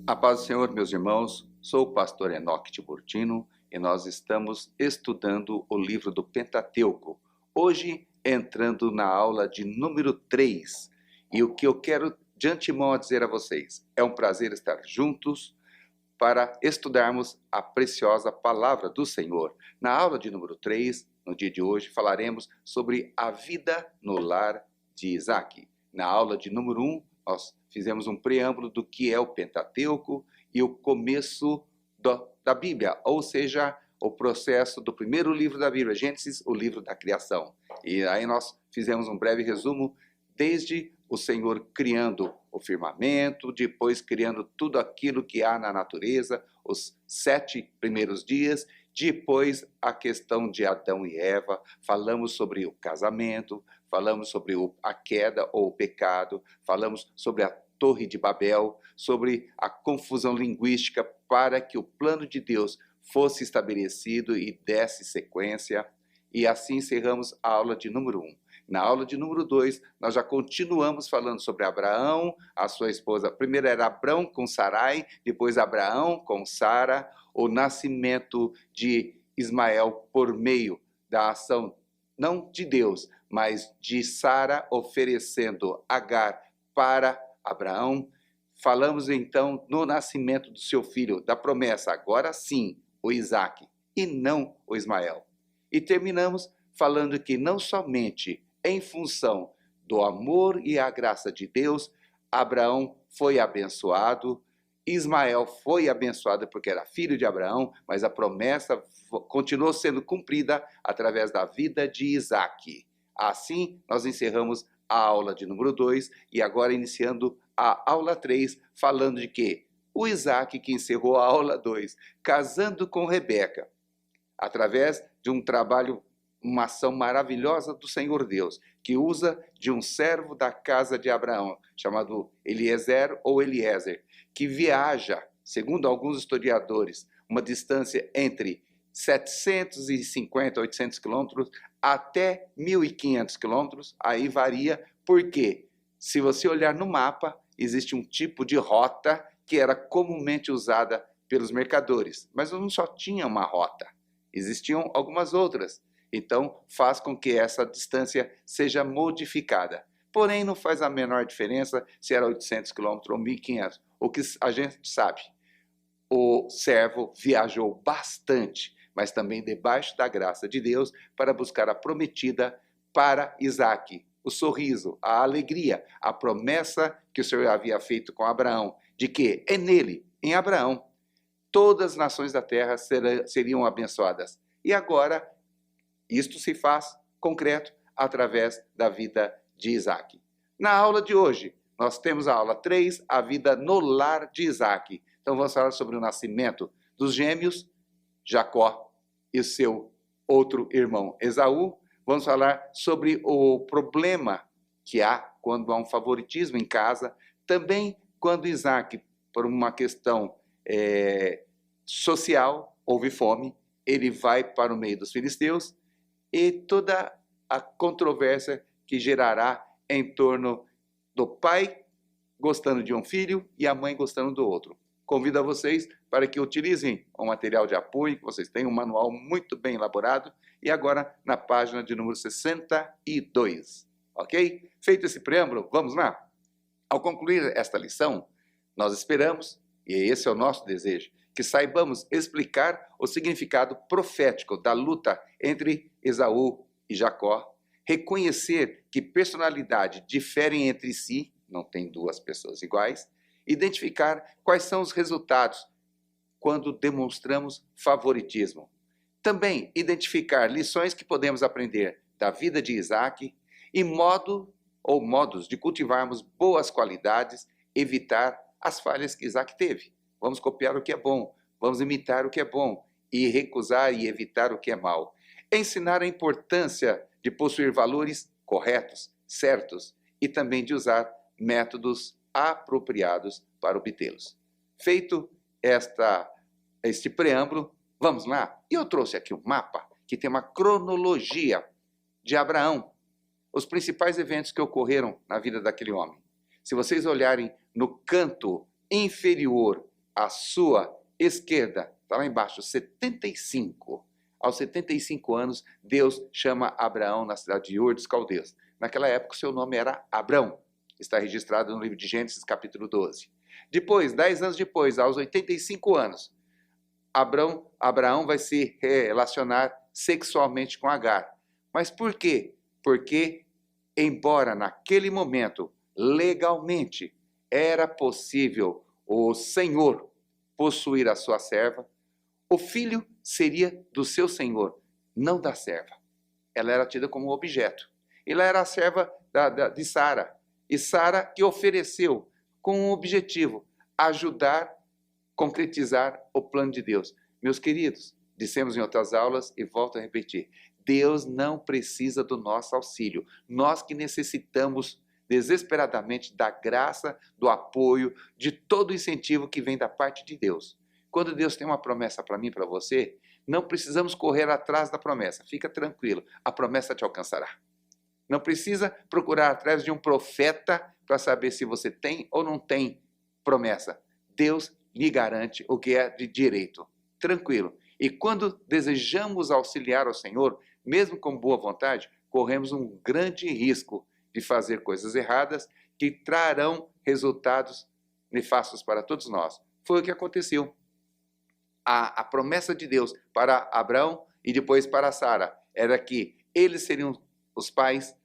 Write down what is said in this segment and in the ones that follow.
A paz do Senhor, meus irmãos, sou o pastor Enoque Tiburtino e nós estamos estudando o livro do Pentateuco. Hoje, entrando na aula de número 3. E o que eu quero de antemão dizer a vocês, é um prazer estar juntos para estudarmos a preciosa palavra do Senhor. Na aula de número 3, no dia de hoje, falaremos sobre a vida no lar de Isaac. Na aula de número 1, nós fizemos um preâmbulo do que é o Pentateuco e o começo da Bíblia, ou seja, o processo do primeiro livro da Bíblia, Gênesis, o livro da criação. E aí nós fizemos um breve resumo desde o Senhor criando o firmamento, depois criando tudo aquilo que há na natureza, os 7 primeiros dias, depois a questão de Adão e Eva, falamos sobre o casamento, falamos sobre a queda ou o pecado, falamos sobre a Torre de Babel, sobre a confusão linguística para que o plano de Deus fosse estabelecido e desse sequência, e assim encerramos a aula de número 1. Na aula de número 2, nós já continuamos falando sobre Abraão, a sua esposa. Primeiro era Abrão com Sarai, depois Abraão com Sara, o nascimento de Ismael por meio da ação, não de Deus, mas de Sara oferecendo Agar para Abraão. Falamos então no nascimento do seu filho, da promessa, agora sim, o Isaque, e não o Ismael. E terminamos falando que não somente em função do amor e a graça de Deus, Abraão foi abençoado, Ismael foi abençoado porque era filho de Abraão, mas a promessa continuou sendo cumprida através da vida de Isaque. Assim, nós encerramos a aula de número 2 e agora iniciando a aula 3, falando de que o Isaque que encerrou a aula 2, casando com Rebeca, através de um trabalho, uma ação maravilhosa do Senhor Deus, que usa de um servo da casa de Abraão, chamado Eliezer ou Eliezer, que viaja, segundo alguns historiadores, uma distância entre 750, 800 quilômetros até 1.500 quilômetros, aí varia, porque se você olhar no mapa, existe um tipo de rota que era comumente usada pelos mercadores, mas não só tinha uma rota, existiam algumas outras. Então, faz com que essa distância seja modificada. Porém, não faz a menor diferença se era 800 quilômetros ou 1.500. O que a gente sabe, o servo viajou bastante, mas também debaixo da graça de Deus, para buscar a prometida para Isaque. O sorriso, a alegria, a promessa que o Senhor havia feito com Abraão, de que é nele, em Abraão, todas as nações da terra seriam abençoadas. E agora, isto se faz concreto através da vida de Isaque. Na aula de hoje, nós temos a aula 3, a vida no lar de Isaque. Então vamos falar sobre o nascimento dos gêmeos, Jacó e seu outro irmão Esaú. Vamos falar sobre o problema que há quando há um favoritismo em casa. Também quando Isaque, por uma questão social, houve fome, ele vai para o meio dos filisteus, e toda a controvérsia que gerará em torno do pai gostando de um filho e a mãe gostando do outro. Convido a vocês para que utilizem o material de apoio, que vocês têm um manual muito bem elaborado, e agora na página de número 62, ok? Feito esse preâmbulo, vamos lá? Ao concluir esta lição, nós esperamos, e esse é o nosso desejo, que saibamos explicar o significado profético da luta entre Esaú e Jacó, reconhecer que personalidades diferem entre si, não tem duas pessoas iguais, identificar quais são os resultados quando demonstramos favoritismo. Também identificar lições que podemos aprender da vida de Isaque e modos de cultivarmos boas qualidades, evitar as falhas que Isaque teve. Vamos copiar o que é bom, vamos imitar o que é bom e recusar e evitar o que é mal. Ensinar a importância de possuir valores corretos, certos e também de usar métodos apropriados para obtê-los. Feito este preâmbulo, vamos lá? E eu trouxe aqui um mapa que tem uma cronologia de Abraão, os principais eventos que ocorreram na vida daquele homem. Se vocês olharem no canto inferior à sua esquerda, está lá embaixo, 75. Aos 75 anos, Deus chama Abraão na cidade de Ur dos Caldeus. Naquela época, seu nome era Abrão. Está registrado no livro de Gênesis, capítulo 12. Depois, 10 anos depois, aos 85 anos, Abraão vai se relacionar sexualmente com Agar. Mas por quê? Porque, embora naquele momento, legalmente, era possível o senhor possuir a sua serva, o filho seria do seu senhor, não da serva. Ela era tida como objeto. Ela era a serva de Sara. E Sara que ofereceu com um objetivo, ajudar, concretizar o plano de Deus. Meus queridos, dissemos em outras aulas e volto a repetir, Deus não precisa do nosso auxílio. Nós que necessitamos desesperadamente da graça, do apoio, de todo o incentivo que vem da parte de Deus. Quando Deus tem uma promessa para mim e para você, não precisamos correr atrás da promessa. Fica tranquilo, a promessa te alcançará. Não precisa procurar atrás de um profeta para saber se você tem ou não tem promessa. Deus lhe garante o que é de direito. Tranquilo. E quando desejamos auxiliar ao Senhor, mesmo com boa vontade, corremos um grande risco de fazer coisas erradas que trarão resultados nefastos para todos nós. Foi o que aconteceu. A promessa de Deus para Abraão e depois para Sara era que eles seriam os pais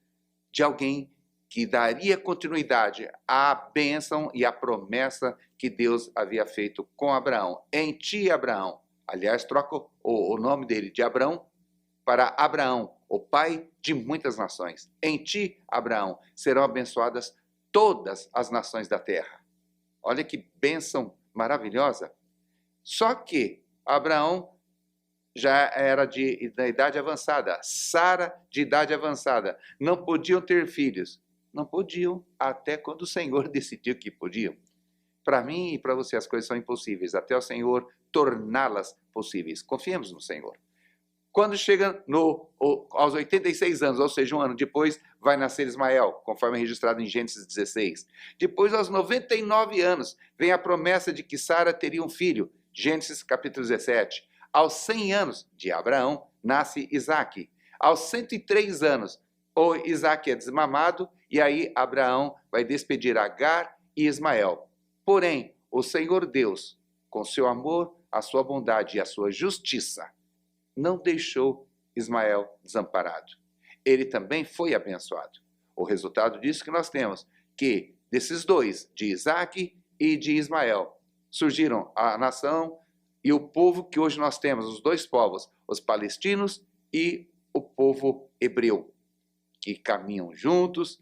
de alguém que daria continuidade à bênção e à promessa que Deus havia feito com Abraão. Em ti, Abraão. Aliás, troca o nome dele de Abrão para Abraão, o pai de muitas nações. Em ti, Abraão, serão abençoadas todas as nações da terra. Olha que bênção maravilhosa. Só que Abraão já era da idade avançada, Sara de idade avançada. Não podiam ter filhos. Não podiam, até quando o Senhor decidiu que podiam. Para mim e para você as coisas são impossíveis, até o Senhor torná-las possíveis. Confiemos no Senhor. Quando chega aos 86 anos, ou seja, um ano depois, vai nascer Ismael, conforme é registrado em Gênesis 16. Depois, aos 99 anos, vem a promessa de que Sara teria um filho, Gênesis capítulo 17. Aos 100 anos de Abraão, nasce Isaque. Aos 103 anos, o Isaque é desmamado, e aí Abraão vai despedir Agar e Ismael. Porém, o Senhor Deus, com seu amor, a sua bondade e a sua justiça, não deixou Ismael desamparado. Ele também foi abençoado. O resultado disso que nós temos, que desses dois, de Isaque e de Ismael, surgiram a nação e o povo que hoje nós temos, os dois povos, os palestinos e o povo hebreu, que caminham juntos.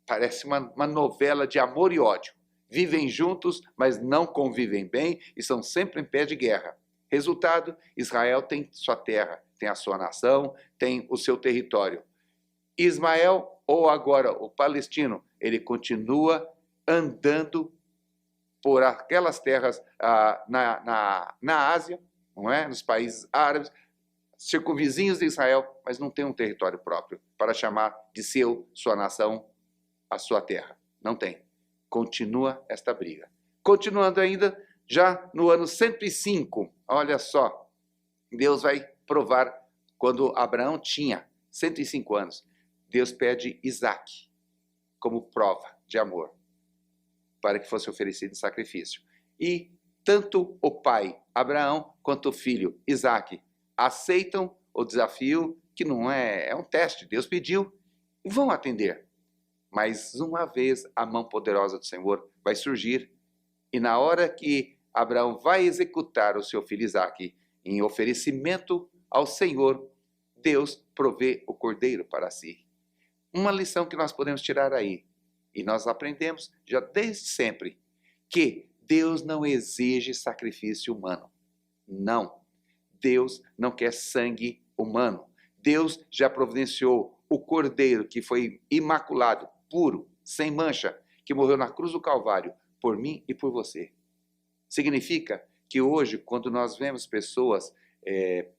Parece uma novela de amor e ódio. Vivem juntos, mas não convivem bem e são sempre em pé de guerra. Resultado, Israel tem sua terra, tem a sua nação, tem o seu território. Ismael, ou agora o palestino, ele continua andando por aquelas terras na Ásia, não é? Nos países árabes, circunvizinhos de Israel, mas não tem um território próprio para chamar de sua nação, a sua terra. Não tem. Continua esta briga. Continuando ainda, já no ano 105, olha só, Deus vai provar, quando Abraão tinha 105 anos, Deus pede Isaque como prova de amor, para que fosse oferecido em sacrifício. E tanto o pai Abraão quanto o filho Isaque aceitam o desafio, que não é um teste, Deus pediu, e vão atender. Mas uma vez a mão poderosa do Senhor vai surgir, e na hora que Abraão vai executar o seu filho Isaque em oferecimento ao Senhor, Deus provê o cordeiro para si. Uma lição que nós podemos tirar aí, e nós aprendemos já desde sempre, que Deus não exige sacrifício humano. Não. Deus não quer sangue humano. Deus já providenciou o cordeiro que foi imaculado, puro, sem mancha, que morreu na cruz do Calvário, por mim e por você. Significa que hoje, quando nós vemos pessoas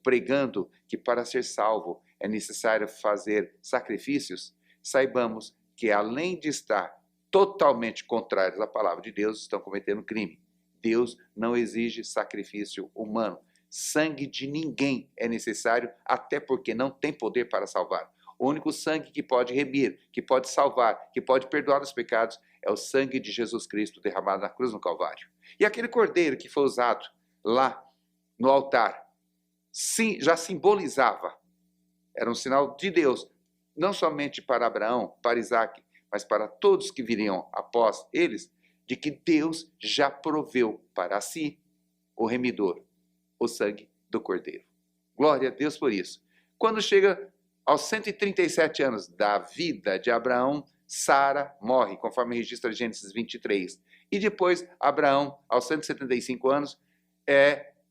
pregando que para ser salvo é necessário fazer sacrifícios, saibamos que além de estar totalmente contrários à palavra de Deus estão cometendo crime. Deus não exige sacrifício humano. Sangue de ninguém é necessário, até porque não tem poder para salvar. O único sangue que pode remir, que pode salvar, que pode perdoar os pecados, é o sangue de Jesus Cristo derramado na cruz no Calvário. E aquele cordeiro que foi usado lá no altar, sim, já simbolizava, era um sinal de Deus, não somente para Abraão, para Isaac, mas para todos que viriam após eles, de que Deus já proveu para si o remidor, o sangue do cordeiro. Glória a Deus por isso. Quando chega aos 137 anos da vida de Abraão, Sara morre, conforme registra Gênesis 23. E depois, Abraão, aos 175 anos,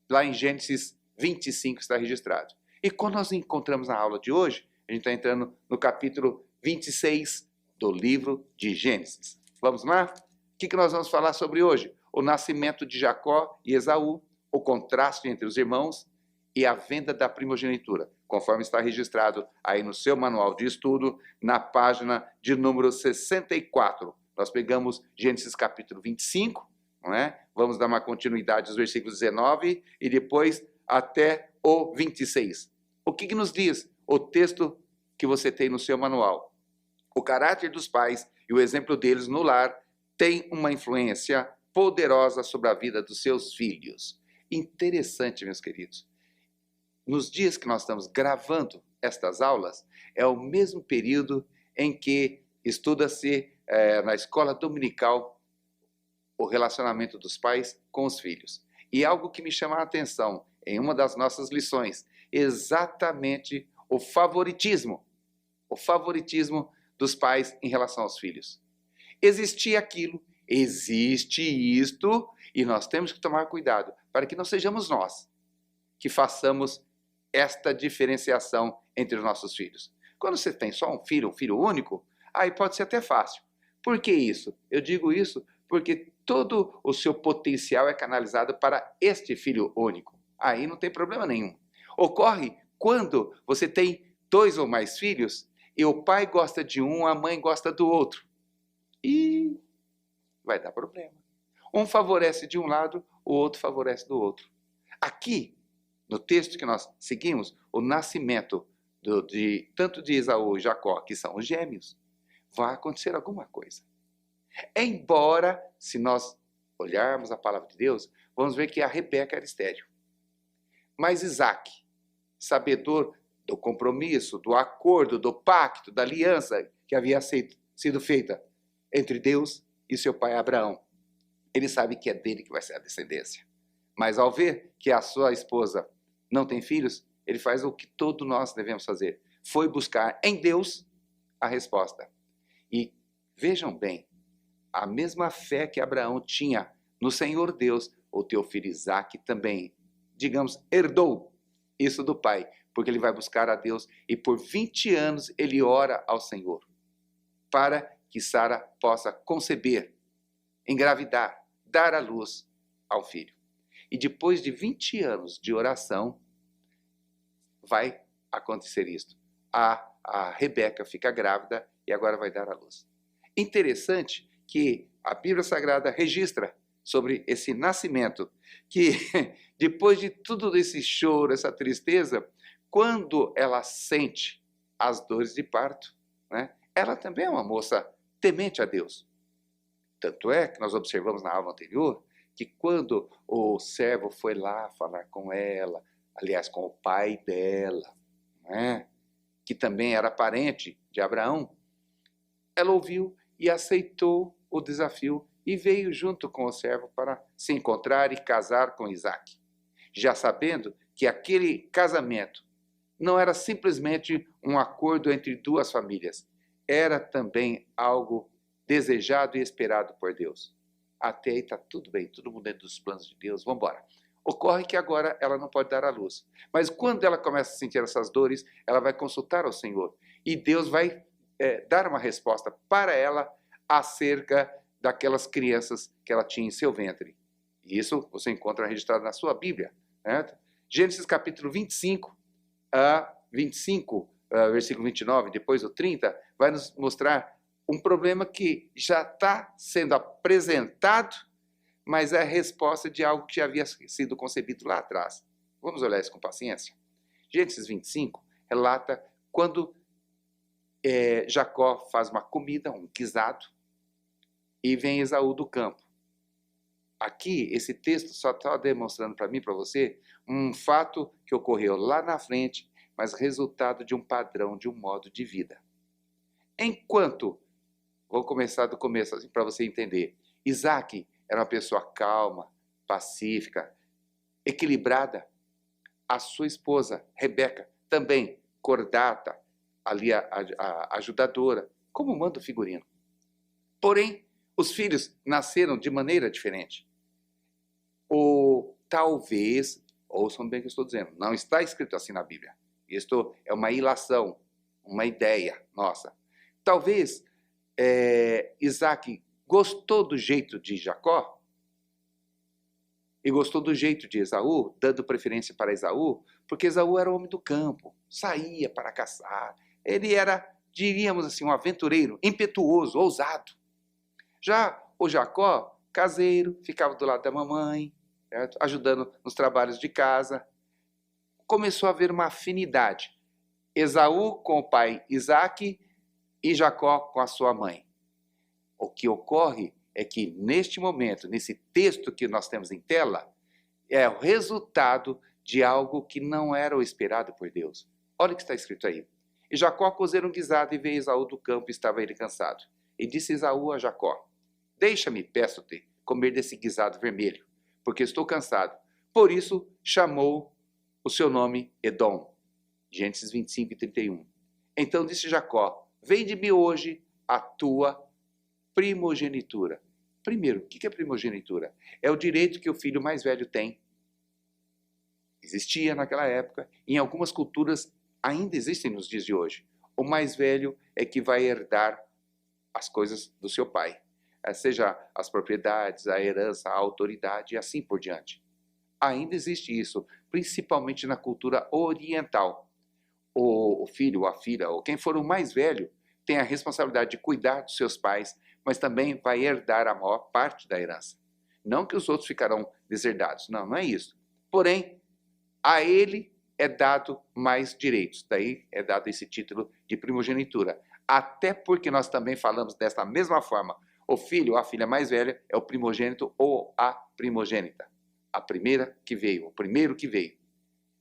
lá em Gênesis 25 está registrado. E quando nós encontramos na aula de hoje, a gente está entrando no capítulo 26 do livro de Gênesis. Vamos lá? O que nós vamos falar sobre hoje? O nascimento de Jacó e Esaú, o contraste entre os irmãos e a venda da primogenitura, conforme está registrado aí no seu manual de estudo, na página de número 64. Nós pegamos Gênesis capítulo 25, não é? Vamos dar uma continuidade aos versículos 19 e depois até o 26. O que nos diz o texto que você tem no seu manual? O caráter dos pais e o exemplo deles no lar tem uma influência poderosa sobre a vida dos seus filhos. Interessante, meus queridos. Nos dias que nós estamos gravando estas aulas, é o mesmo período em que estuda-se na escola dominical o relacionamento dos pais com os filhos. E algo que me chama a atenção em uma das nossas lições, exatamente o favoritismo dos pais em relação aos filhos. Existia aquilo, existe isto, e nós temos que tomar cuidado para que não sejamos nós que façamos esta diferenciação entre os nossos filhos. Quando você tem só um filho único, aí pode ser até fácil. Por que isso? Eu digo isso porque todo o seu potencial é canalizado para este filho único. Aí não tem problema nenhum. Ocorre quando você tem 2 ou mais filhos e o pai gosta de um, a mãe gosta do outro. E vai dar problema. Um favorece de um lado, o outro favorece do outro. Aqui, no texto que nós seguimos, o nascimento tanto de Esaú e Jacó, que são os gêmeos, vai acontecer alguma coisa. Embora, se nós olharmos a palavra de Deus, vamos ver que a Rebeca era estéril. Mas Isaac, sabedor do compromisso, do acordo, do pacto, da aliança que havia sido feita entre Deus e seu pai Abraão, ele sabe que é dele que vai ser a descendência. Mas ao ver que a sua esposa não tem filhos, ele faz o que todos nós devemos fazer. Foi buscar em Deus a resposta. E vejam bem, a mesma fé que Abraão tinha no Senhor Deus, o teu filho Isaac também, digamos, herdou isso do pai, porque ele vai buscar a Deus e por 20 anos ele ora ao Senhor para que Sara possa conceber, engravidar, dar à luz ao filho. E depois de 20 anos de oração, vai acontecer isto. A Rebeca fica grávida e agora vai dar à luz. Interessante que a Bíblia Sagrada registra sobre esse nascimento, que depois de tudo esse choro, essa tristeza, quando ela sente as dores de parto, né, ela também é uma moça temente a Deus. Tanto é que nós observamos na aula anterior que quando o servo foi lá falar com ela, aliás, com o pai dela, né, que também era parente de Abraão, ela ouviu e aceitou o desafio e veio junto com o servo para se encontrar e casar com Isaac, já sabendo que aquele casamento não era simplesmente um acordo entre 2 famílias, era também algo desejado e esperado por Deus. Até aí está tudo bem, todo mundo dentro dos planos de Deus, vamos embora. Ocorre que agora ela não pode dar à luz. Mas quando ela começa a sentir essas dores, ela vai consultar ao Senhor. E Deus vai dar uma resposta para ela acerca daquelas crianças que ela tinha em seu ventre. E isso você encontra registrado na sua Bíblia. Né? Gênesis capítulo 25, versículo 29, depois o 30, vai nos mostrar um problema que já está sendo apresentado, mas é a resposta de algo que já havia sido concebido lá atrás. Vamos olhar isso com paciência? Gênesis 25 relata quando Jacó faz uma comida, um guisado, e vem Esaú do campo. Aqui, esse texto só está demonstrando para mim, para você, um fato que ocorreu lá na frente, mas resultado de um padrão, de um modo de vida. Enquanto, vou começar do começo assim, para você entender, Isaac era uma pessoa calma, pacífica, equilibrada. A sua esposa, Rebeca, também cordata, ali a ajudadora, como manda o figurino. Porém, os filhos nasceram de maneira diferente. Ou talvez, ouçam bem o que eu estou dizendo, não está escrito assim na Bíblia. Isto é uma ilação, uma ideia nossa. Talvez Isaac gostou do jeito de Jacó e gostou do jeito de Esaú, dando preferência para Esaú, porque Esaú era homem do campo, saía para caçar. Ele era, diríamos assim, um aventureiro, impetuoso, ousado. Já o Jacó, caseiro, ficava do lado da mamãe, certo? Ajudando nos trabalhos de casa. Começou a haver uma afinidade. Esaú com o pai Isaque e Jacó com a sua mãe. O que ocorre é que neste momento, nesse texto que nós temos em tela, é o resultado de algo que não era o esperado por Deus. Olha o que está escrito aí. E Jacó cozera um guisado e veio Esaú do campo e estava ele cansado. E disse Esaú a Jacó: deixa-me, peço-te, comer desse guisado vermelho, porque estou cansado. Por isso chamou o seu nome Edom. Gênesis 25 e 31. Então disse Jacó: vende-me hoje a tua primogenitura. Primeiro, o que é primogenitura? É o direito que o filho mais velho tem. Existia naquela época, em algumas culturas ainda existem nos dias de hoje. O mais velho é que vai herdar as coisas do seu pai, seja as propriedades, a herança, a autoridade e assim por diante. Ainda existe isso, principalmente na cultura oriental. O filho ou a filha, ou quem for o mais velho, tem a responsabilidade de cuidar dos seus pais, mas também vai herdar a maior parte da herança. Não que os outros ficarão deserdados, não é isso. Porém, a ele é dado mais direitos, daí é dado esse título de primogenitura. Até porque nós também falamos desta mesma forma, o filho ou a filha mais velha é o primogênito ou a primogênita. A primeira que veio, o primeiro que veio.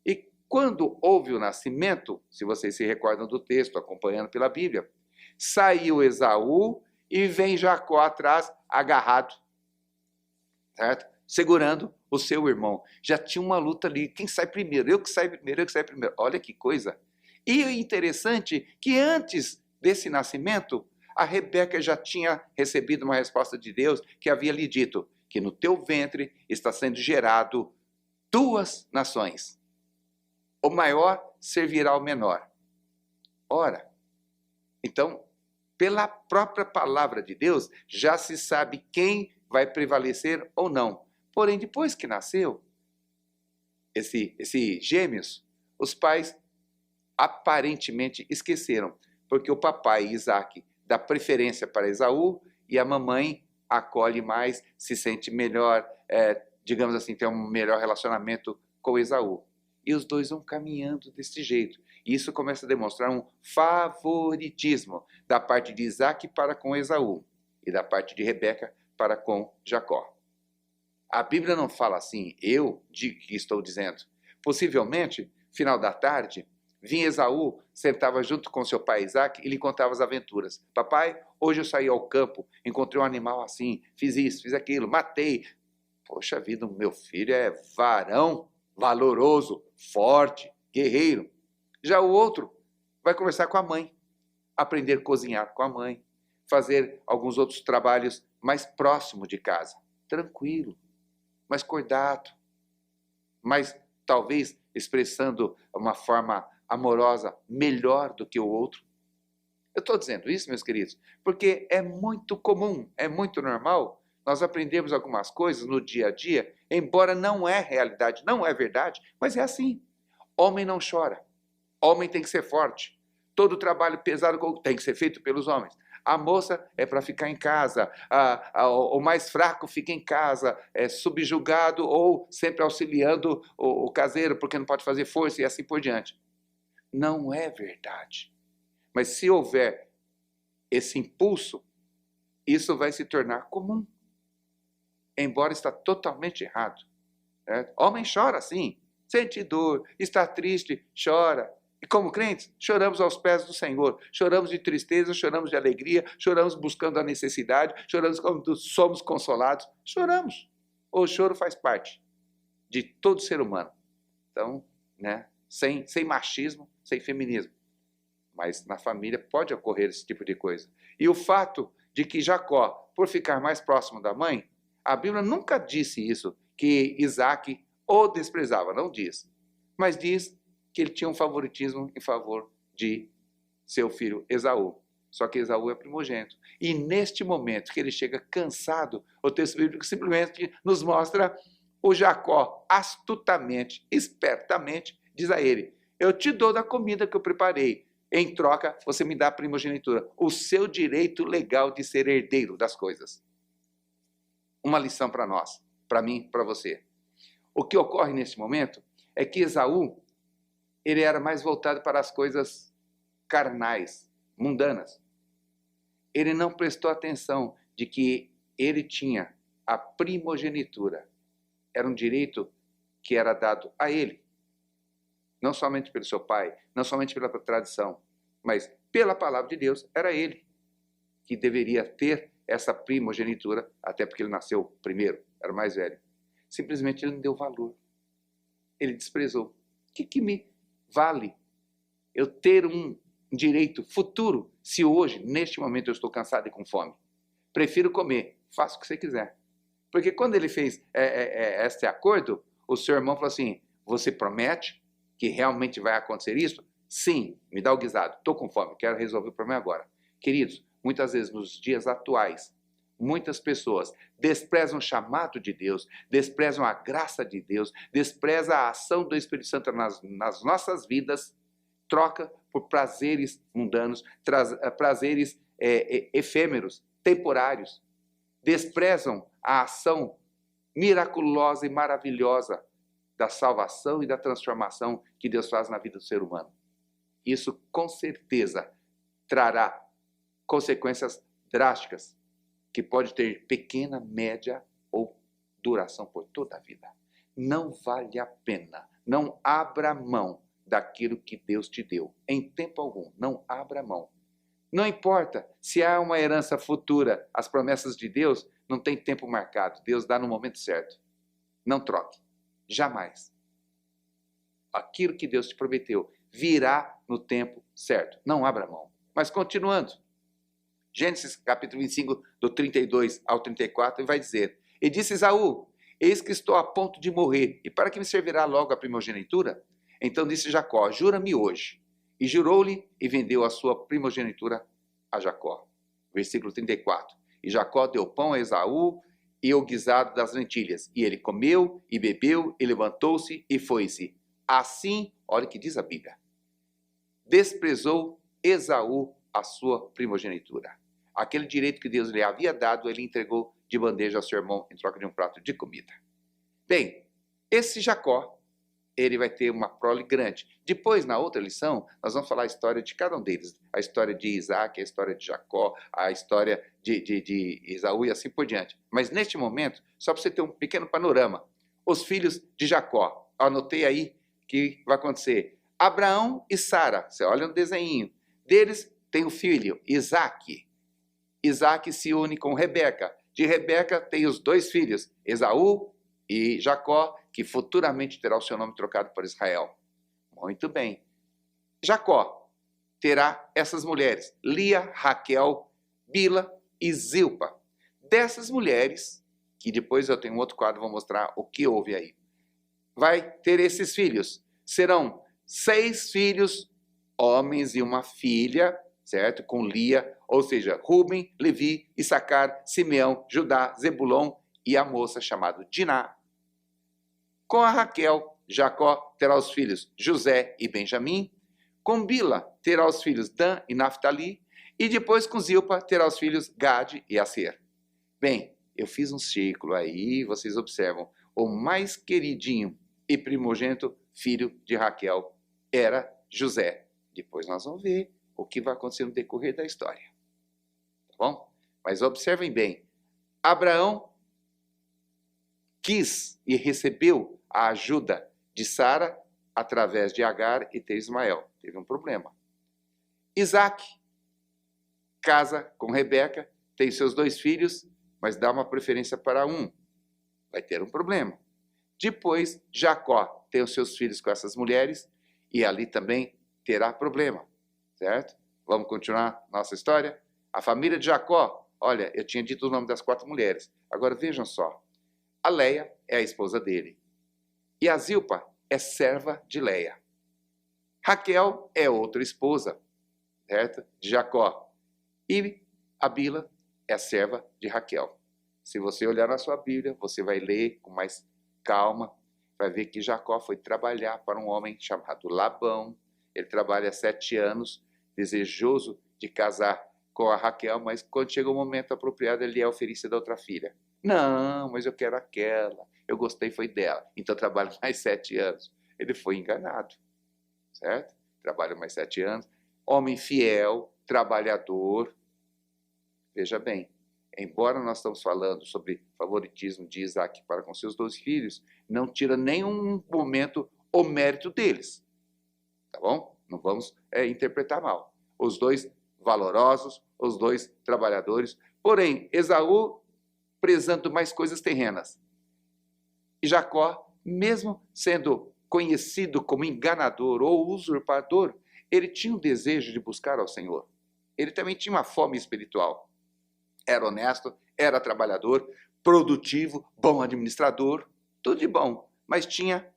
E quando houve o nascimento, se vocês se recordam do texto, acompanhando pela Bíblia, saiu Esaú e vem Jacó atrás, agarrado, certo? Segurando o seu irmão. Já tinha uma luta ali, quem sai primeiro? Eu que saio primeiro, eu que saio primeiro. Olha que coisa. E o interessante que antes desse nascimento, a Rebeca já tinha recebido uma resposta de Deus que havia lhe dito que no teu ventre está sendo gerado 2 nações. O maior servirá ao menor. Ora, então, pela própria palavra de Deus, já se sabe quem vai prevalecer ou não. Porém, depois que nasceu esse gêmeos, os pais aparentemente esqueceram, porque o papai Isaac dá preferência para Esaú e a mamãe acolhe mais, se sente melhor, digamos assim, tem um melhor relacionamento com Esaú. E os dois vão caminhando desse jeito. E isso começa a demonstrar um favoritismo da parte de Isaac para com Esaú e da parte de Rebeca para com Jacó. A Bíblia não fala assim, eu que estou dizendo. Possivelmente, final da tarde, vinha Esaú, sentava junto com seu pai Isaac e lhe contava as aventuras. Papai, hoje eu saí ao campo, encontrei um animal assim, fiz isso, fiz aquilo, matei. Poxa vida, o meu filho é varão, valoroso, forte, guerreiro. Já o outro vai conversar com a mãe, aprender a cozinhar com a mãe, fazer alguns outros trabalhos mais próximo de casa. Tranquilo, mais cordato, mas talvez expressando uma forma amorosa melhor do que o outro. Eu estou dizendo isso, meus queridos, porque é muito comum, é muito normal nós aprendemos algumas coisas no dia a dia, embora não é realidade, não é verdade, mas é assim. Homem não chora, homem tem que ser forte, todo trabalho pesado tem que ser feito pelos homens. A moça é para ficar em casa, o mais fraco fica em casa, é subjugado ou sempre auxiliando o caseiro, porque não pode fazer força e assim por diante. Não é verdade. Mas se houver esse impulso, isso vai se tornar comum, embora está totalmente errado. Homem chora sim, sente dor, está triste, chora. E como crentes, choramos aos pés do Senhor. Choramos de tristeza, choramos de alegria, choramos buscando a necessidade, choramos quando somos consolados. Choramos. O choro faz parte de todo ser humano. Então, sem machismo, sem feminismo. Mas na família pode ocorrer esse tipo de coisa. E o fato de que Jacó, por ficar mais próximo da mãe, a Bíblia nunca disse isso, que Isaac o desprezava, não diz. Mas diz que ele tinha um favoritismo em favor de seu filho Esaú. Só que Esaú é primogênito. E neste momento que ele chega cansado, o texto bíblico simplesmente nos mostra o Jacó astutamente, espertamente, diz a ele: eu te dou da comida que eu preparei. Em troca, você me dá a primogenitura, o seu direito legal de ser herdeiro das coisas. Uma lição para nós, para mim, para você. O que ocorre nesse momento é que Esaú, ele era mais voltado para as coisas carnais, mundanas. Ele não prestou atenção de que ele tinha a primogenitura. Era um direito que era dado a ele. Não somente pelo seu pai, não somente pela tradição, mas pela palavra de Deus, era ele que deveria ter essa primogenitura, até porque ele nasceu primeiro, era o mais velho. Simplesmente ele não deu valor. Ele desprezou. O que me vale eu ter um direito futuro se hoje, neste momento, eu estou cansado e com fome? Prefiro comer, faça o que você quiser. Porque quando ele fez este acordo, o seu irmão falou assim: você promete que realmente vai acontecer isso? Sim, me dá o guisado, estou com fome, quero resolver o problema agora. Queridos, muitas vezes nos dias atuais, muitas pessoas desprezam o chamado de Deus, desprezam a graça de Deus, desprezam a ação do Espírito Santo nas nossas vidas, troca por prazeres mundanos, prazeres efêmeros, temporários. Desprezam a ação miraculosa e maravilhosa da salvação e da transformação que Deus faz na vida do ser humano. Isso, com certeza, trará consequências drásticas, que pode ter pequena, média ou duração por toda a vida. Não vale a pena, não abra mão daquilo que Deus te deu, em tempo algum, não abra mão. Não importa se há uma herança futura, as promessas de Deus não tem tempo marcado, Deus dá no momento certo. Não troque, jamais. Aquilo que Deus te prometeu virá no tempo certo, não abra mão. Mas continuando, Gênesis capítulo 25, do 32 ao 34, ele vai dizer: e disse Esaú: eis que estou a ponto de morrer, e para que me servirá logo a primogenitura? Então disse Jacó: jura-me hoje. E jurou-lhe e vendeu a sua primogenitura a Jacó. Versículo 34. E Jacó deu pão a Esaú e o guisado das lentilhas. E ele comeu e bebeu e levantou-se e foi-se. Assim, olha o que diz a Bíblia: desprezou Esaú a sua primogenitura. Aquele direito que Deus lhe havia dado, ele entregou de bandeja ao seu irmão em troca de um prato de comida. Bem, esse Jacó, ele vai ter uma prole grande. Depois, na outra lição, nós vamos falar a história de cada um deles. A história de Isaac, a história de Jacó, a história de Esaú e assim por diante. Mas neste momento, só para você ter um pequeno panorama, os filhos de Jacó. Anotei aí que vai acontecer. Abraão e Sara, você olha no desenho. Deles tem o filho, Isaac. Isaac se une com Rebeca. De Rebeca tem os dois filhos, Esaú e Jacó, que futuramente terá o seu nome trocado por Israel. Muito bem. Jacó terá essas mulheres, Lia, Raquel, Bila e Zilpa. Dessas mulheres, que depois eu tenho um outro quadro, vou mostrar o que houve aí, vai ter esses filhos. Serão 6 filhos, homens e uma filha, certo? Com Lia, ou seja, Rúben, Levi, Issacar, Simeão, Judá, Zebulon e a moça chamada Diná. Com a Raquel, Jacó terá os filhos José e Benjamim. Com Bila terá os filhos Dan e Naftali. E depois com Zilpa terá os filhos Gade e Aser. Bem, eu fiz um círculo aí, vocês observam. O mais queridinho e primogênito filho de Raquel era José. Depois nós vamos ver o que vai acontecer no decorrer da história. Tá bom? Mas observem bem. Abraão quis e recebeu a ajuda de Sara através de Agar e ter Ismael. Teve um problema. Isaac casa com Rebeca, tem seus 2 filhos, mas dá uma preferência para um. Vai ter um problema. Depois, Jacó tem os seus filhos com essas mulheres e ali também terá problema, certo? Vamos continuar nossa história? A família de Jacó, olha, eu tinha dito o nome das 4 mulheres. Agora vejam só. A Leia é a esposa dele. E a Zilpa é serva de Leia. Raquel é outra esposa, certo? De Jacó. E a Bila é a serva de Raquel. Se você olhar na sua Bíblia, você vai ler com mais calma, vai ver que Jacó foi trabalhar para um homem chamado Labão. Ele trabalha 7 anos, desejoso de casar com a Raquel, mas quando chega o momento apropriado, ele é oferecido a outra filha. Não, mas eu quero aquela. Eu gostei, foi dela. Então trabalha mais 7 anos. Ele foi enganado, certo? Trabalha mais 7 anos. Homem fiel, trabalhador. Veja bem, embora nós estamos falando sobre favoritismo de Isaac para com seus 2 filhos, não tira nenhum momento o mérito deles. Tá bom? Não vamos interpretar mal. Os 2 valorosos, os 2 trabalhadores. Porém, Esaú prezando mais coisas terrenas. E Jacó, mesmo sendo conhecido como enganador ou usurpador, ele tinha um desejo de buscar ao Senhor. Ele também tinha uma fome espiritual. Era honesto, era trabalhador, produtivo, bom administrador, tudo de bom. Mas tinha,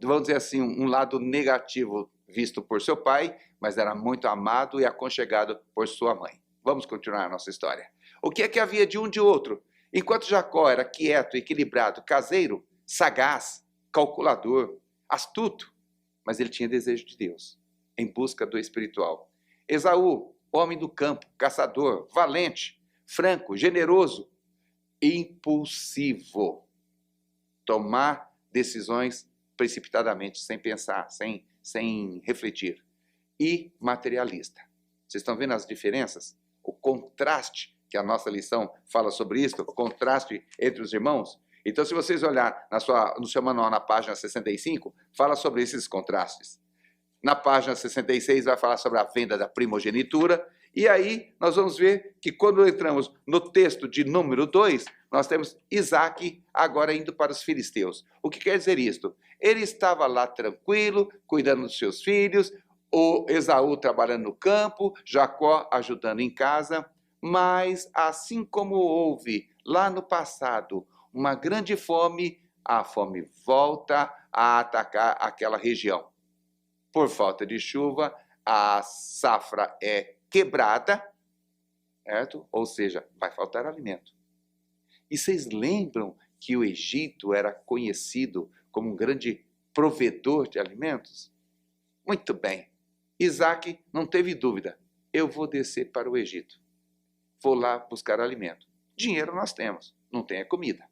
vamos dizer assim, um lado negativo visto por seu pai, mas era muito amado e aconchegado por sua mãe. Vamos continuar a nossa história. O que é que havia de um de outro? Enquanto Jacó era quieto, equilibrado, caseiro, sagaz, calculador, astuto, mas ele tinha desejo de Deus, em busca do espiritual. Esaú, homem do campo, caçador, valente, franco, generoso, impulsivo. Tomar decisões precipitadamente, sem pensar, sem refletir. E materialista. Vocês estão vendo as diferenças? O contraste, que a nossa lição fala sobre isso, o contraste entre os irmãos. Então, se vocês olharem no seu manual, na página 65, fala sobre esses contrastes. Na página 66 vai falar sobre a venda da primogenitura. E aí nós vamos ver que quando entramos no texto de número 2, nós temos Isaac agora indo para os filisteus. O que quer dizer isto? Ele estava lá tranquilo, cuidando dos seus filhos, o Esaú trabalhando no campo, Jacó ajudando em casa, mas assim como houve lá no passado uma grande fome, a fome volta a atacar aquela região. Por falta de chuva, a safra é quebrada, certo? Ou seja, vai faltar alimento. E vocês lembram que o Egito era conhecido como um grande provedor de alimentos? Muito bem. Isaac não teve dúvida. Eu vou descer para o Egito. Vou lá buscar alimento. Dinheiro nós temos, não tem a comida.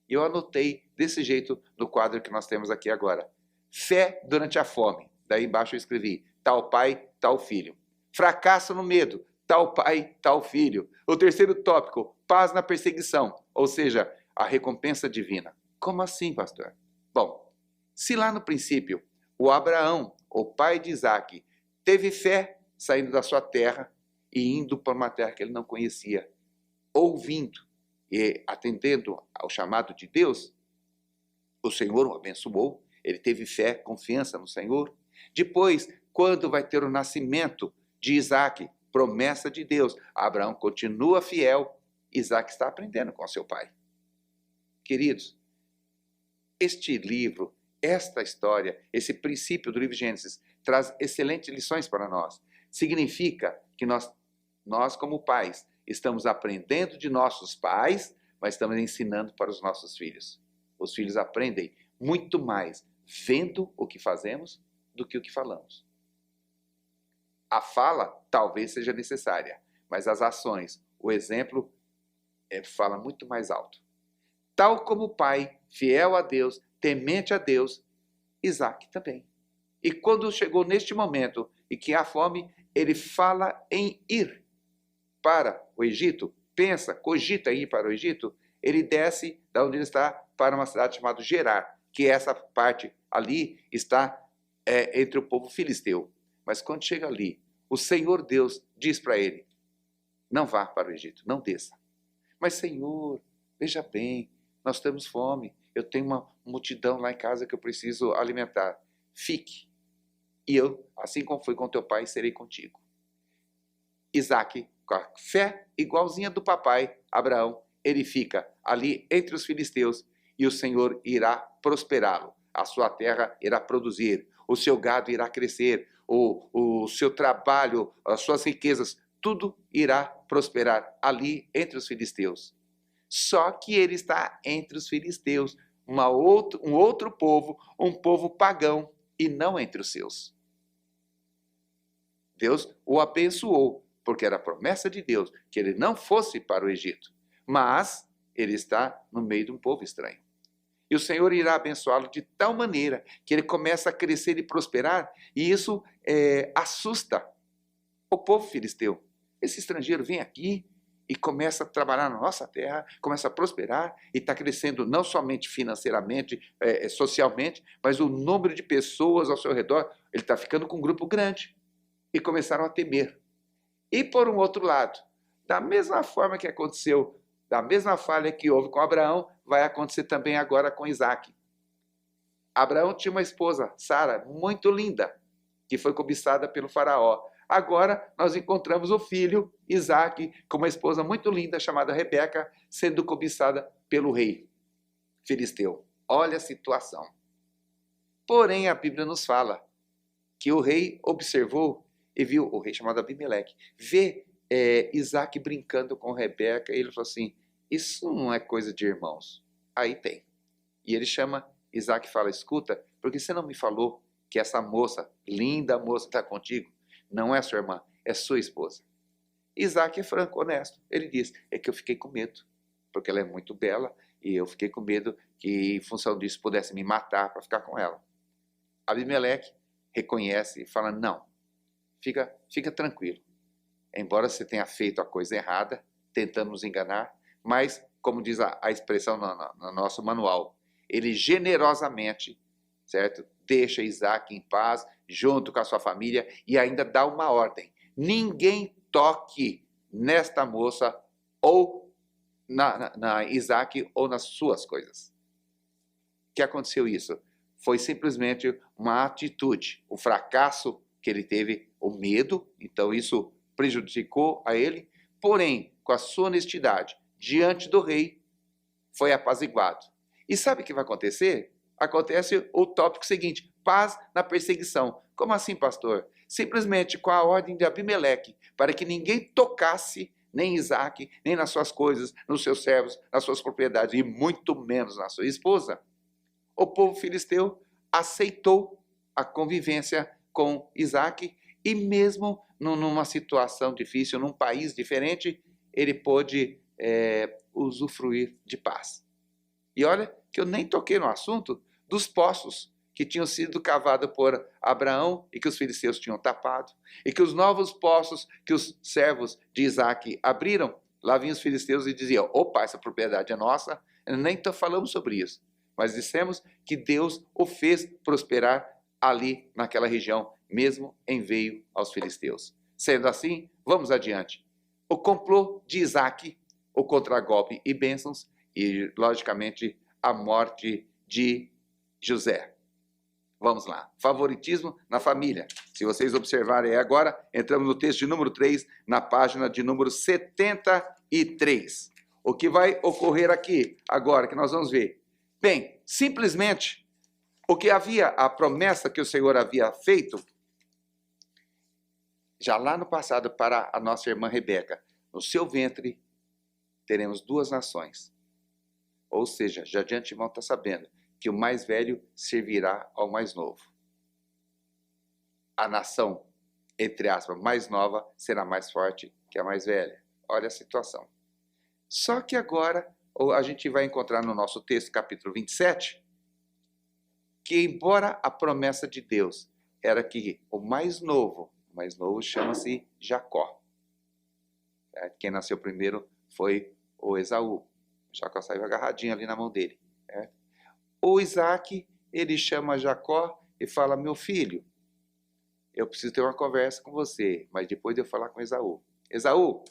E eu anotei desse jeito no quadro que nós temos aqui agora. Fé durante a fome. Daí embaixo eu escrevi, tal pai, tal filho. Fracasso no medo, tal pai, tal filho. O terceiro tópico, paz na perseguição, ou seja, a recompensa divina. Como assim, pastor? Bom, se lá no princípio o Abraão, o pai de Isaac, teve fé saindo da sua terra e indo para uma terra que ele não conhecia, ouvindo e atendendo ao chamado de Deus, o Senhor o abençoou, ele teve fé, confiança no Senhor. Depois, quando vai ter o nascimento de Isaac, promessa de Deus, Abraão continua fiel, Isaac está aprendendo com seu pai. Queridos, este livro, esta história, esse princípio do livro de Gênesis, traz excelentes lições para nós. Significa que nós como pais, estamos aprendendo de nossos pais, mas estamos ensinando para os nossos filhos. Os filhos aprendem muito mais vendo o que fazemos do que o que falamos. A fala talvez seja necessária, mas as ações, o exemplo, fala muito mais alto. Tal como o pai, fiel a Deus, temente a Deus, Isaac também. E quando chegou neste momento e que há fome, ele fala em ir para o Egito, pensa, cogita ir para o Egito, ele desce da onde ele está para uma cidade chamada Gerar, que essa parte ali está entre o povo filisteu. Mas quando chega ali, o Senhor Deus diz para ele, não vá para o Egito, não desça. Mas Senhor, veja bem, nós temos fome, eu tenho uma multidão lá em casa que eu preciso alimentar. Fique, e eu, assim como fui com teu pai, serei contigo. Isaac, com a fé igualzinha do papai, Abraão, ele fica ali entre os filisteus e o Senhor irá prosperá-lo. A sua terra irá produzir, o seu gado irá crescer, o seu trabalho, as suas riquezas, tudo irá prosperar ali entre os filisteus. Só que ele está entre os filisteus, um outro povo, um povo pagão, e não entre os seus. Deus o abençoou, porque era a promessa de Deus que ele não fosse para o Egito, mas ele está no meio de um povo estranho. E o Senhor irá abençoá-lo de tal maneira que ele começa a crescer e prosperar, e isso assusta o povo filisteu. Esse estrangeiro vem aqui e começa a trabalhar na nossa terra, começa a prosperar e está crescendo não somente financeiramente, socialmente, mas o número de pessoas ao seu redor, ele está ficando com um grupo grande. E começaram a temer. E por um outro lado, da mesma forma que aconteceu, da mesma falha que houve com Abraão, vai acontecer também agora com Isaac. Abraão tinha uma esposa, Sara, muito linda, que foi cobiçada pelo faraó. Agora nós encontramos o filho, Isaac, com uma esposa muito linda chamada Rebeca, sendo cobiçada pelo rei filisteu. Olha a situação. Porém, a Bíblia nos fala que o rei observou e viu, o rei chamado Abimeleque, vê Isaac brincando com Rebeca, e ele falou assim, isso não é coisa de irmãos. Aí tem. E ele chama Isaac e fala, escuta, por que você não me falou que essa moça, linda moça, está contigo? Não é sua irmã, é sua esposa. Isaac é franco, honesto. Ele diz, é que eu fiquei com medo, porque ela é muito bela, e eu fiquei com medo que, em função disso, pudesse me matar para ficar com ela. Abimeleque reconhece e fala, não, fica tranquilo. Embora você tenha feito a coisa errada, tentando nos enganar, mas, como diz a expressão no nosso manual, ele generosamente, certo, deixa Isaac em paz, junto com a sua família, e ainda dá uma ordem. Ninguém toque nesta moça, ou na Isaac, ou nas suas coisas. O que aconteceu isso? Foi simplesmente uma atitude, o fracasso que ele teve, o medo, então isso prejudicou a ele, porém, com a sua honestidade diante do rei, foi apaziguado. E sabe o que vai acontecer? Acontece o tópico seguinte, paz na perseguição. Como assim, pastor? Simplesmente com a ordem de Abimeleque, para que ninguém tocasse nem Isaac, nem nas suas coisas, nos seus servos, nas suas propriedades, e muito menos na sua esposa. O povo filisteu aceitou a convivência com Isaac, e mesmo numa situação difícil, num país diferente, ele pôde usufruir de paz. E olha que eu nem toquei no assunto dos poços que tinham sido cavados por Abraão e que os filisteus tinham tapado, e que os novos poços que os servos de Isaac abriram, lá vinham os filisteus e diziam, opa, essa propriedade é nossa, nem falamos sobre isso, mas dissemos que Deus o fez prosperar ali naquela região, mesmo em meio aos filisteus. Sendo assim, vamos adiante. O complô de Isaac, o contragolpe e bênçãos, e, logicamente, a morte de José. Vamos lá. Favoritismo na família. Se vocês observarem agora, entramos no texto de número 3, na página de número 73. O que vai ocorrer aqui, agora, que nós vamos ver? Bem, simplesmente, o que havia, a promessa que o Senhor havia feito, já lá no passado, para a nossa irmã Rebeca, no seu ventre teremos 2 nações. Ou seja, já de antemão está sabendo que o mais velho servirá ao mais novo. A nação entre aspas, mais nova será mais forte que a mais velha. Olha a situação. Só que agora a gente vai encontrar no nosso texto, capítulo 27, que embora a promessa de Deus era que o mais novo chama-se Jacó. Quem nasceu primeiro foi o Esaú. Jacó saiu agarradinho ali na mão dele. O Isaac, ele chama Jacó e fala: meu filho, eu preciso ter uma conversa com você, mas depois de eu falar com Esaú. Esaú,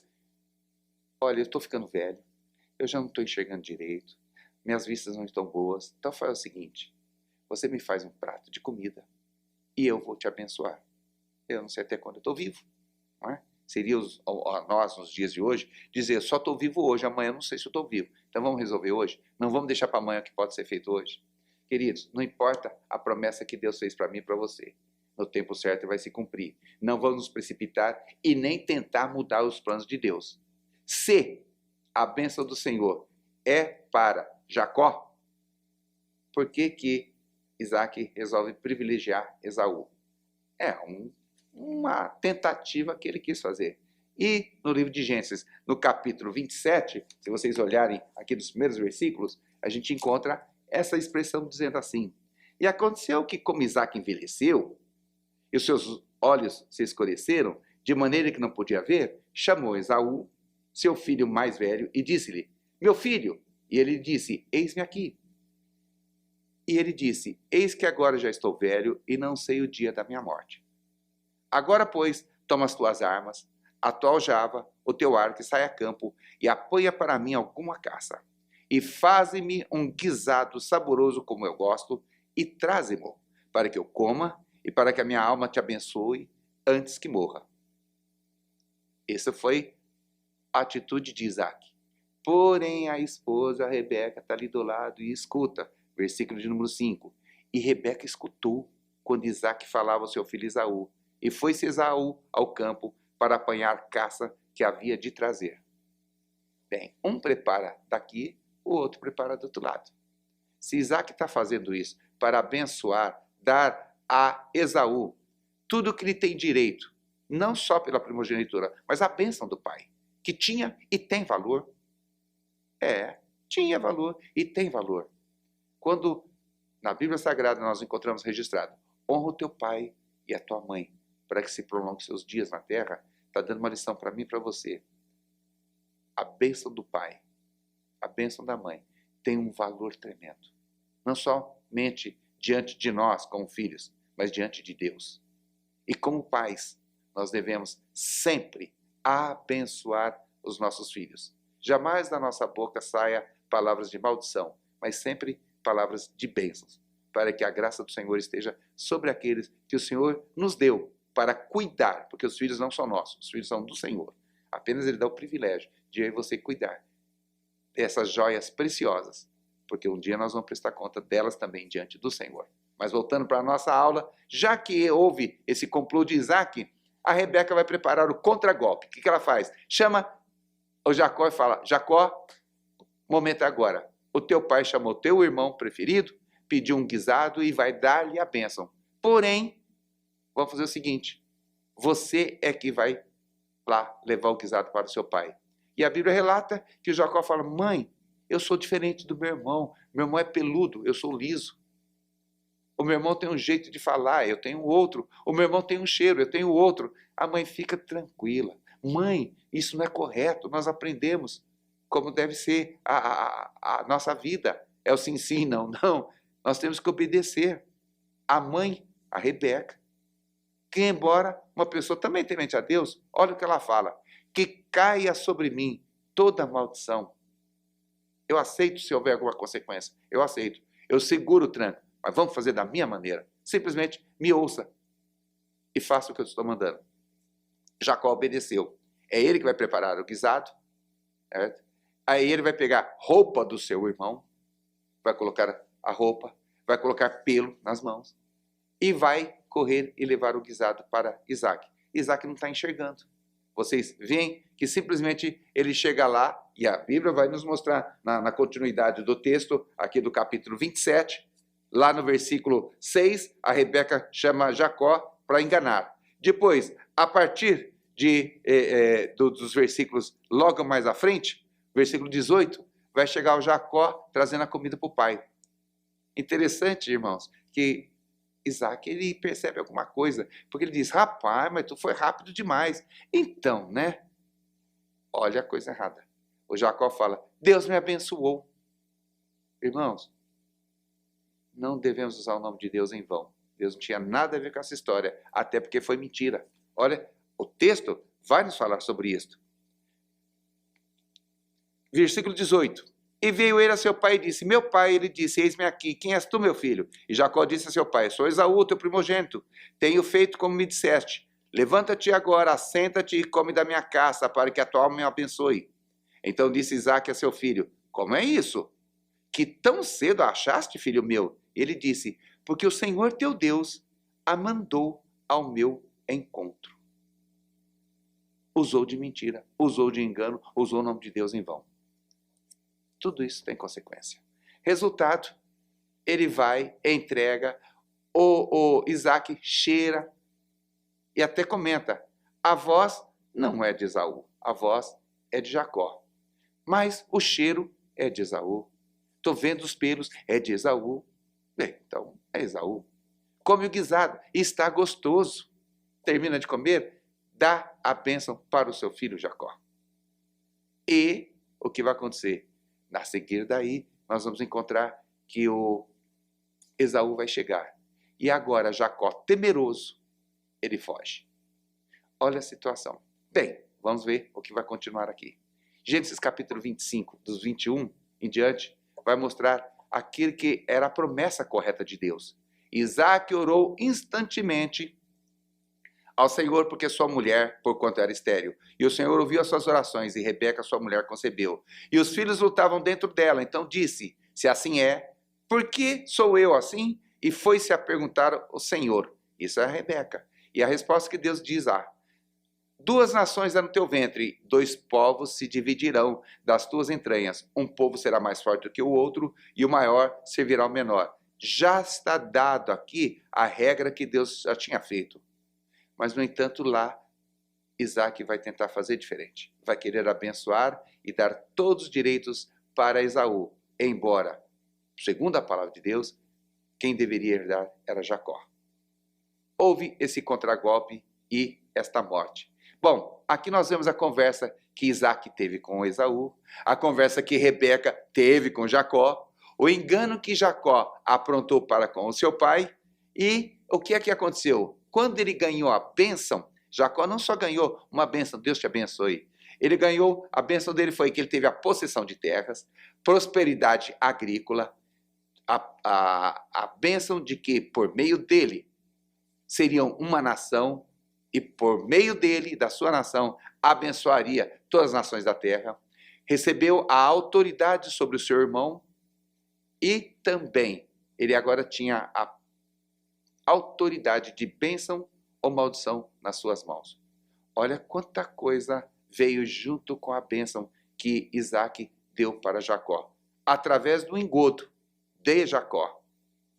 olha, eu estou ficando velho, eu já não estou enxergando direito, minhas vistas não estão boas, então faz o seguinte, você me faz um prato de comida e eu vou te abençoar. Eu não sei até quando eu estou vivo, não é? Seria nós, nos dias de hoje, dizer, só estou vivo hoje, amanhã eu não sei se eu estou vivo. Então vamos resolver hoje? Não vamos deixar para amanhã o que pode ser feito hoje? Queridos, não importa a promessa que Deus fez para mim e para você. No tempo certo vai se cumprir. Não vamos nos precipitar e nem tentar mudar os planos de Deus. Se a bênção do Senhor é para Jacó, por que Isaac resolve privilegiar Esaú? É uma tentativa que ele quis fazer. E no livro de Gênesis, no capítulo 27, se vocês olharem aqui nos primeiros versículos, a gente encontra essa expressão dizendo assim: e aconteceu que, como Isaac envelheceu, e os seus olhos se escureceram, de maneira que não podia ver, chamou Esaú, seu filho mais velho, e disse-lhe: meu filho. E ele disse: eis-me aqui. E ele disse: eis que agora já estou velho e não sei o dia da minha morte. Agora, pois, toma as tuas armas, a tua aljava, o teu arco e sai a campo, e apanha para mim alguma caça. E faze-me um guisado saboroso como eu gosto, e traze-mo, para que eu coma, e para que a minha alma te abençoe antes que morra. Essa foi a atitude de Isaac. Porém, a esposa, Rebeca, está ali do lado e escuta. Versículo de número 5. E Rebeca escutou quando Isaac falava ao seu filho Esaú. E foi-se Esaú ao campo para apanhar caça que havia de trazer. Bem, um prepara daqui, o outro prepara do outro lado. Se Isaac está fazendo isso para abençoar, dar a Esaú tudo que ele tem direito, não só pela primogenitura, mas a bênção do pai, que tinha e tem valor. Tinha valor e tem valor. Quando na Bíblia Sagrada nós encontramos registrado: honra o teu pai e a tua mãe, para que se prolongue seus dias na terra, está dando uma lição para mim e para você. A bênção do pai, a bênção da mãe, tem um valor tremendo. Não somente diante de nós, como filhos, mas diante de Deus. E como pais, nós devemos sempre abençoar os nossos filhos. Jamais da nossa boca saia palavras de maldição, mas sempre palavras de bênçãos, para que a graça do Senhor esteja sobre aqueles que o Senhor nos deu para cuidar, porque os filhos não são nossos, os filhos são do Senhor. Apenas Ele dá o privilégio de eu e você cuidar dessas joias preciosas, porque um dia nós vamos prestar conta delas também diante do Senhor. Mas voltando para a nossa aula, já que houve esse complô de Isaac, a Rebeca vai preparar o contragolpe. O que ela faz? Chama o Jacó e fala: Jacó, momento é agora. O teu pai chamou teu irmão preferido, pediu um guisado e vai dar-lhe a bênção. Porém, vamos fazer o seguinte: você é que vai lá levar o guisado para o seu pai. E a Bíblia relata que o Jacó fala: mãe, eu sou diferente do meu irmão é peludo, eu sou liso. O meu irmão tem um jeito de falar, eu tenho outro. O meu irmão tem um cheiro, eu tenho outro. A mãe fica tranquila. Mãe, isso não é correto, nós aprendemos como deve ser a nossa vida. É o sim, sim, não, não. Nós temos que obedecer. A mãe, a Rebeca, que embora uma pessoa também temente a Deus, olha o que ela fala: que caia sobre mim toda maldição. Eu aceito se houver alguma consequência, eu aceito. Eu seguro o tranco, mas vamos fazer da minha maneira. Simplesmente me ouça e faça o que eu estou mandando. Jacó obedeceu. É ele que vai preparar o guisado, certo? Aí ele vai pegar roupa do seu irmão, vai colocar a roupa, vai colocar pelo nas mãos e vai correr e levar o guisado para Isaac. Isaac não está enxergando. Vocês veem que simplesmente ele chega lá, e a Bíblia vai nos mostrar na continuidade do texto, aqui do capítulo 27, lá no versículo 6, a Rebeca chama Jacó para enganar. Depois, a partir dos versículos logo mais à frente, versículo 18, vai chegar o Jacó trazendo a comida para o pai. Interessante, irmãos, que Isaac, ele percebe alguma coisa, porque ele diz, rapaz, mas tu foi rápido demais. Então, né? Olha a coisa errada. O Jacó fala, Deus me abençoou. Irmãos, não devemos usar o nome de Deus em vão. Deus não tinha nada a ver com essa história, até porque foi mentira. Olha, o texto vai nos falar sobre isso. Versículo 18. E veio ele a seu pai e disse, meu pai, ele disse, eis-me aqui, quem és tu, meu filho? E Jacó disse a seu pai, sou Esaú, teu primogênito, tenho feito como me disseste. Levanta-te agora, assenta-te e come da minha caça, para que a tua alma me abençoe. Então disse Isaque a seu filho, como é isso? Que tão cedo a achaste, filho meu? Ele disse, porque o Senhor teu Deus a mandou ao meu encontro. Usou de mentira, usou de engano, usou o nome de Deus em vão. Tudo isso tem consequência. Resultado, ele vai, entrega, o Isaque cheira e até comenta, a voz não é de Esaú, a voz é de Jacó. Mas o cheiro é de Esaú. Estou vendo os pelos, é de Esaú. Bem, então é Esaú. Come o guisado e está gostoso. Termina de comer, dá a bênção para o seu filho Jacó. E o que vai acontecer? Na seguir daí, nós vamos encontrar que o Esaú vai chegar. E agora Jacó, temeroso, ele foge. Olha a situação. Bem, vamos ver o que vai continuar aqui. Gênesis capítulo 25, dos 21 em diante, vai mostrar aquilo que era a promessa correta de Deus. Isaac orou instantemente ao Senhor porque sua mulher, porquanto era estéril. E o Senhor ouviu as suas orações e Rebeca, sua mulher, concebeu. E os filhos lutavam dentro dela. Então disse, se assim é, por que sou eu assim? E foi-se a perguntar ao Senhor. Isso é a Rebeca. E a resposta que Deus diz, duas nações há no teu ventre, dois povos se dividirão das tuas entranhas. Um povo será mais forte do que o outro, e o maior servirá ao menor. Já está dado aqui a regra que Deus já tinha feito. Mas, no entanto, lá, Isaac vai tentar fazer diferente. Vai querer abençoar e dar todos os direitos para Esaú. Embora, segundo a palavra de Deus, quem deveria herdar era Jacó. Houve esse contragolpe e esta morte. Bom, aqui nós vemos a conversa que Isaac teve com Esaú, a conversa que Rebeca teve com Jacó, o engano que Jacó aprontou para com o seu pai e o que é que aconteceu? Quando ele ganhou a bênção, Jacó não só ganhou uma bênção, Deus te abençoe, ele ganhou, a bênção dele foi que ele teve a possessão de terras, prosperidade agrícola, a bênção de que por meio dele seriam uma nação e por meio dele, da sua nação, abençoaria todas as nações da terra. Recebeu a autoridade sobre o seu irmão e também ele agora tinha a autoridade de bênção ou maldição nas suas mãos. Olha quanta coisa veio junto com a bênção que Isaac deu para Jacó. Através do engodo de Jacó,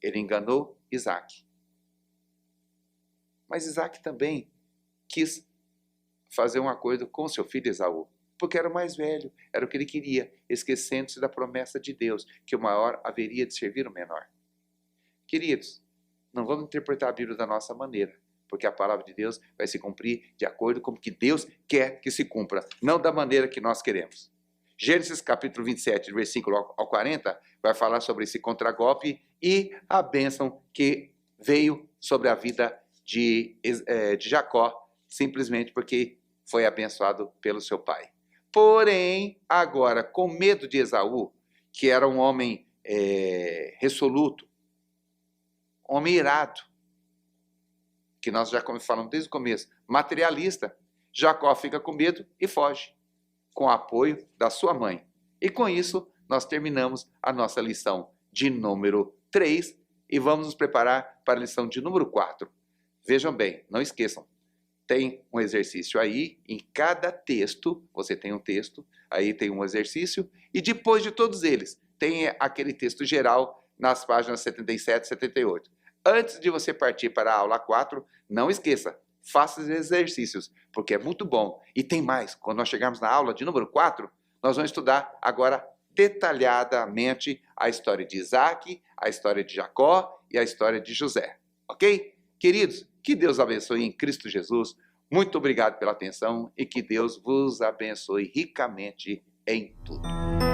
ele enganou Isaac. Mas Isaac também quis fazer um acordo com seu filho Esaú, porque era o mais velho, era o que ele queria, esquecendo-se da promessa de Deus, que o maior haveria de servir o menor. Queridos, não vamos interpretar a Bíblia da nossa maneira, porque a palavra de Deus vai se cumprir de acordo com o que Deus quer que se cumpra, não da maneira que nós queremos. Gênesis capítulo 27, versículo ao 40, vai falar sobre esse contragolpe e a bênção que veio sobre a vida de Jacó, simplesmente porque foi abençoado pelo seu pai. Porém, agora, com medo de Esaú, que era um homem resoluto, homem irado, que nós já falamos desde o começo, materialista, Jacó fica com medo e foge, com o apoio da sua mãe. E com isso, nós terminamos a nossa lição de número 3 e vamos nos preparar para a lição de número 4. Vejam bem, não esqueçam, tem um exercício aí, em cada texto, você tem um texto, aí tem um exercício, e depois de todos eles, tem aquele texto geral nas páginas 77 e 78. Antes de você partir para a aula 4, não esqueça, faça os exercícios, porque é muito bom. E tem mais, quando nós chegarmos na aula de número 4, nós vamos estudar agora detalhadamente a história de Isaac, a história de Jacó e a história de José. Ok? Queridos, que Deus abençoe em Cristo Jesus. Muito obrigado pela atenção e que Deus vos abençoe ricamente em tudo.